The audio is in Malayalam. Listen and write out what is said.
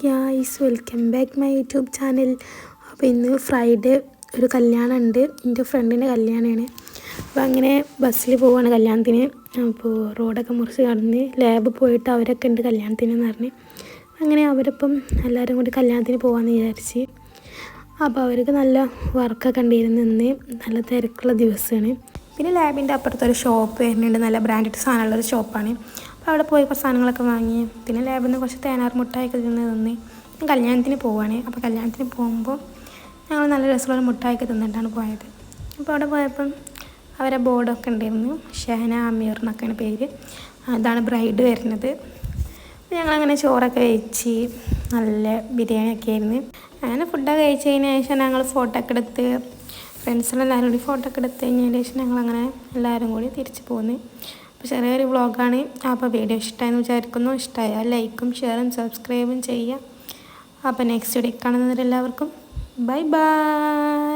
Guys, welcome back my YouTube channel. അപ്പോൾ ഇന്ന് ഫ്രൈഡേ ഒരു കല്യാണമുണ്ട്. എൻ്റെ ഫ്രണ്ടിൻ്റെ കല്യാണമാണ്. അപ്പോൾ അങ്ങനെ ബസ്സിൽ പോവുകയാണ് കല്യാണത്തിന്. അപ്പോൾ റോഡൊക്കെ മുറിച്ച് കടന്ന് ലാബിൽ പോയിട്ട് അവരൊക്കെ ഉണ്ട് കല്യാണത്തിനെന്ന് പറഞ്ഞ് അങ്ങനെ അവരൊപ്പം എല്ലാവരും കൂടി കല്യാണത്തിന് പോകാമെന്ന് വിചാരിച്ച്. അപ്പോൾ അവർക്ക് നല്ല വർക്കൊക്കെ ഉണ്ടായിരുന്നു. ഇന്ന് നല്ല തിരക്കുള്ള ദിവസമാണ്. പിന്നെ ലാബിൻ്റെ അപ്പുറത്തൊരു ഷോപ്പ് വരുന്നുണ്ട്. നല്ല ബ്രാൻഡഡ് സാധനമുള്ളൊരു ഷോപ്പാണ്. അപ്പോൾ അവിടെ പോയി കുറച്ച് സാധനങ്ങളൊക്കെ വാങ്ങി. പിന്നെ ലാബിൽ നിന്ന് കുറച്ച് തേനാർ മുട്ടായൊക്കെ തിന്ന് കല്യാണത്തിന് പോവുകയാണ്. അപ്പോൾ കല്യാണത്തിന് പോകുമ്പോൾ ഞങ്ങൾ നല്ല രസമുള്ള മുട്ടായൊക്കെ തിന്നിട്ടാണ് പോയത്. അപ്പോൾ അവിടെ പോയപ്പം അവരെ ബോർഡൊക്കെ ഉണ്ടായിരുന്നു. ഷഹന അമീർ എന്നൊക്കെയാണ് പേര്. അതാണ് ബ്രൈഡ് വരുന്നത്. അപ്പോൾ ഞങ്ങളങ്ങനെ ചോറൊക്കെ കഴിച്ച് നല്ല ബിരിയാണിയൊക്കെ ആയിരുന്നു. അങ്ങനെ ഫുഡൊക്കെ കഴിച്ചതിന് ശേഷം ഞങ്ങൾ ഫോട്ടോ ഒക്കെ എടുത്ത് ഫ്രണ്ട്സിലെല്ലാവരും കൂടി ഫോട്ടോ ഒക്കെ എടുത്ത് കഴിഞ്ഞതിന് ശേഷം ഞങ്ങളങ്ങനെ എല്ലാവരും കൂടി തിരിച്ച് പോകുന്നു. അപ്പോൾ ചെറിയൊരു വ്ളോഗാണ്. അപ്പോൾ വീഡിയോ ഇഷ്ടമായെന്ന് വിചാരിക്കുന്നു. ഇഷ്ടമായാൽ ലൈക്കും ഷെയറും സബ്സ്ക്രൈബും ചെയ്യുക. അപ്പോൾ നെക്സ്റ്റ് വീഡിയോ കാണുന്നവരെല്ലാവർക്കും ബൈ ബൈ.